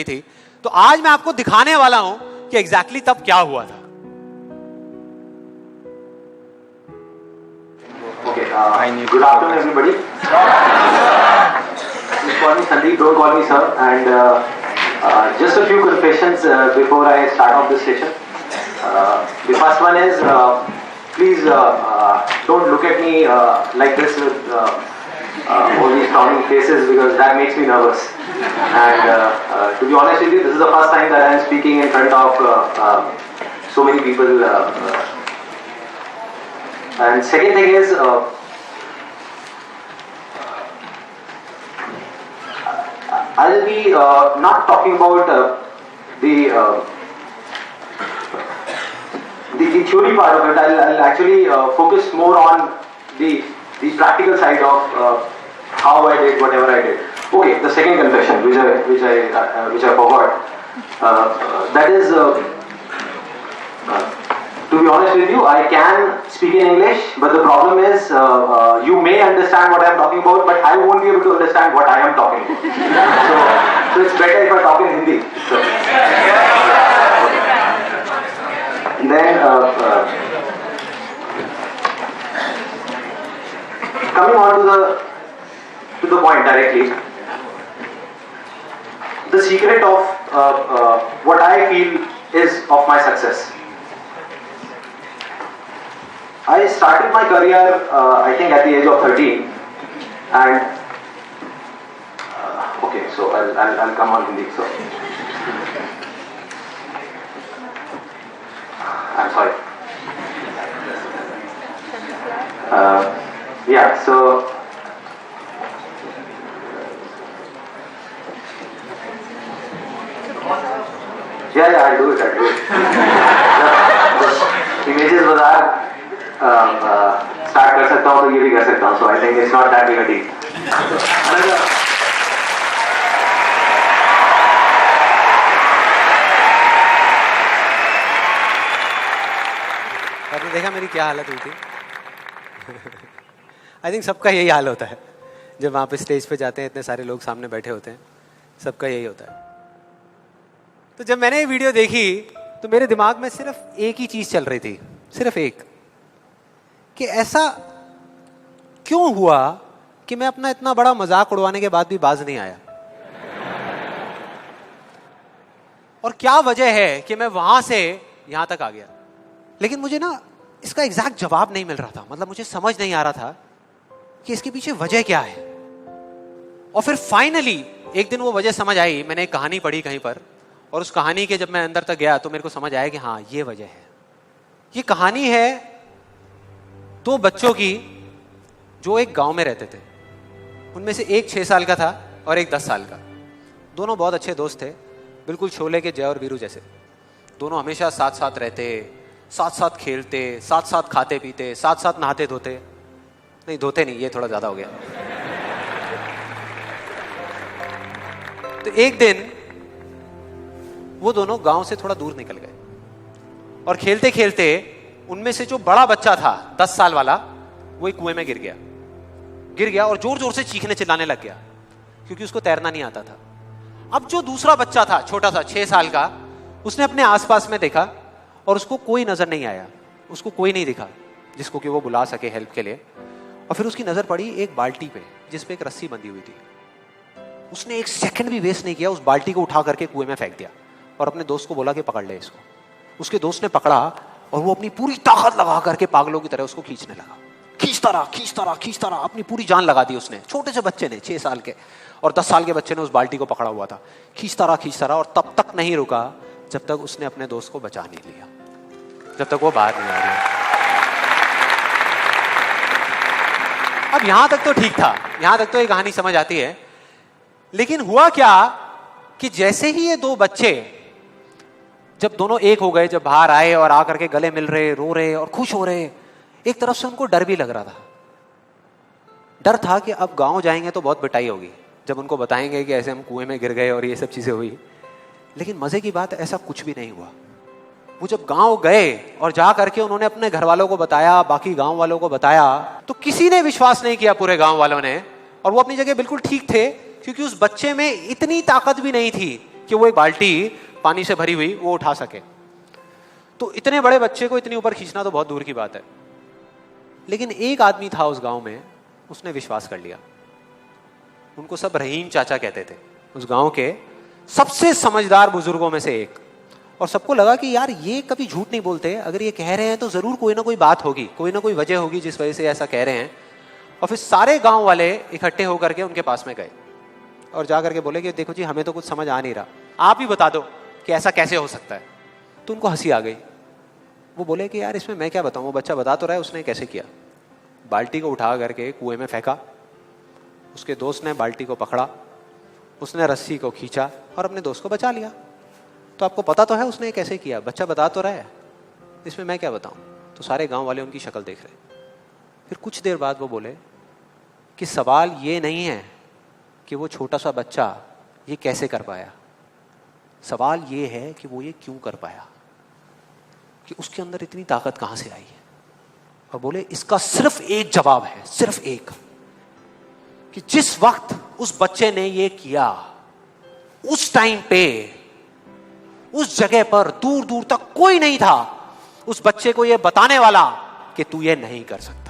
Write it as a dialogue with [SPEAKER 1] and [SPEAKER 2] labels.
[SPEAKER 1] थी। तो आज मैं आपको दिखाने वाला हूं कि एग्जैक्टली तब क्या हुआ था।
[SPEAKER 2] Good afternoon, everybody. Just call me Sandeep, don't call me sir. And just a few confessions before I start off this session. The first one is, please don't look at me like this with all these frowning faces, because that makes me nervous. And to be honest with you, this is the first time that I am speaking in front of so many people. And second thing is, I'll be not talking about the theory part of it. I'll actually focus more on the practical side of how I did whatever I did. Okay, the second confession, which I forgot. That is, to be honest with you, I can speak in English, but the problem is, you may understand what I am talking about, but I won't be able to understand what I am talking about. So it's better if I talk in Hindi. So. Then, coming on to the point directly, the secret of what I feel is of my success. I started my career, I think, at the age of 13, and okay, so I'll come on Hindi. So I'm sorry. Yeah. So yeah, I'll do it. Images Bazaar. Start कर सकता हूँ तो ये भी कर सकता हूँ. So I think it's not that big a deal.
[SPEAKER 1] आपने देखा मेरी क्या हालत हुई थी? आई थिंक सबका यही हाल होता है जब वहाँ पे स्टेज पे जाते हैं, इतने सारे लोग सामने बैठे होते हैं, सबका यही होता है. तो जब मैंने ये वीडियो देखी तो मेरे दिमाग में सिर्फ एक ही चीज चल रही थी, सिर्फ एक, कि ऐसा क्यों हुआ कि मैं अपना इतना बड़ा मजाक उड़वाने के बाद भी बाज नहीं आया, और क्या वजह है कि मैं वहां से यहां तक आ गया. लेकिन मुझे ना इसका एग्जैक्ट जवाब नहीं मिल रहा था. मतलब मुझे समझ नहीं आ रहा था कि इसके पीछे वजह क्या है. और फिर फाइनली एक दिन वो वजह समझ आई. मैंने एक कहानी पढ़ी कहीं पर, और उस कहानी के जब मैं अंदर तक गया तो मेरे को समझ आया कि हाँ, ये वजह है. ये कहानी है दो बच्चों की जो एक गांव में रहते थे. उनमें से एक 6 साल का था और एक 10 साल का. दोनों बहुत अच्छे दोस्त थे, बिल्कुल शोले के जय और वीरू जैसे. दोनों हमेशा साथ साथ रहते, साथ साथ खेलते, साथ साथ खाते पीते, साथ साथ नहाते धोते. नहीं, धोते नहीं, ये थोड़ा ज्यादा हो गया. तो एक दिन वो दोनों गांव से थोड़ा दूर निकल गए, और खेलते खेलते उनमें से जो बड़ा बच्चा था 10 साल वाला, वो एक कुएं में गिर गया और जोर जोर से चीखने चिल्लाने लग गया, क्योंकि उसको तैरना नहीं आता था. अब जो दूसरा बच्चा था छोटा सा 6 साल का, उसने अपने आसपास में देखा और उसको कोई नजर नहीं आया, उसको कोई नहीं दिखा जिसको कि वो बुला सके हेल्प के लिए. और फिर उसकी नजर पड़ी एक बाल्टी पे जिसपे एक रस्सी बंधी हुई थी. उसने एक सेकंड भी वेस्ट नहीं किया, उस बाल्टी को उठा करके कुएं में फेंक दिया और अपने दोस्त को बोला कि पकड़ ले इसको. उसके दोस्त ने पकड़ा और वो अपनी पूरी ताकत लगा करके पागलों की तरह उसको खींचने लगा. खींचता रहा, अपनी पूरी जान लगा दी उसने. छोटे से बच्चे ने, 6 साल के और 10 साल के बच्चे ने उस बाल्टी को पकड़ा हुआ था. खींचता रहा और तब तक नहीं रुका जब तक उसने अपने दोस्त को बचा नहीं लिया, जब तक वो बाहर नहीं आ गया. अब यहां तक तो ठीक था, यहां तक तो ये कहानी समझ आती है. लेकिन हुआ क्या कि जैसे ही ये दो बच्चे, जब दोनों एक हो गए, जब बाहर आए और आकर के गले मिल रहे, रो रहे और खुश हो रहे, एक तरफ से उनको डर भी लग रहा था. डर था कि अब गांव जाएंगे तो बहुत पिटाई होगी जब उनको बताएंगे कि ऐसे हम कुएं में गिर गए और ये सब चीजें हुई. लेकिन मजे की बात, ऐसा कुछ भी नहीं हुआ. वो जब गांव गए और जा करके उन्होंने अपने घर वालों को बताया, बाकी गांव वालों को बताया, तो किसी ने विश्वास नहीं किया, पूरे गांव वालों ने. और वो अपनी जगह बिल्कुल ठीक थे, क्योंकि उस बच्चे में इतनी ताकत भी नहीं थी कि वो एक बाल्टी पानी से भरी हुई वो उठा सके। तो इतने बड़े बच्चे को इतनी ऊपर खींचना तो बहुत दूर की बात है। लेकिन एक आदमी था उस गांव में, उसने विश्वास कर लिया। उनको सब रहीम चाचा कहते थे, उस गांव के सबसे समझदार बुजुर्गों में से एक। और सबको लगा कि यार ये कभी झूठ नहीं बोलते, अगर ये कह रहे हैं तो जरूर कोई ना कोई बात होगी, कोई ना कोई वजह होगी जिस वजह से ऐसा कह रहे हैं। और फिर सारे गांव वाले इकट्ठे होकर के उनके पास में गए और जा करके बोले कि देखो जी, हमें तो कुछ समझ आ नहीं रहा, आप ही बता दो कि ऐसा कैसे हो सकता है। तो उनको हंसी आ गई। वो बोले कि यार इसमें मैं क्या बताऊं, वो बच्चा बता तो रहा है उसने कैसे किया। बाल्टी को उठा करके कुएं में फेंका, उसके दोस्त ने बाल्टी को पकड़ा, उसने रस्सी को खींचा और अपने दोस्त को बचा लिया। तो आपको पता तो है उसने कैसे किया, बच्चा बता तो रहा है, इसमें मैं क्या बताऊं। तो सारे गांव वाले उनकी शक्ल देख रहे। फिर कुछ देर बाद वो बोले कि सवाल ये नहीं है कि वो छोटा सा बच्चा ये कैसे कर पाया, सवाल ये है कि वो ये क्यों कर पाया, कि उसके अंदर इतनी ताकत कहां से आई है। और बोले इसका सिर्फ एक जवाब है, सिर्फ एक, कि जिस वक्त उस बच्चे ने ये किया उस टाइम पे उस जगह पर दूर दूर तक कोई नहीं था उस बच्चे को ये बताने वाला कि तू ये नहीं कर सकता।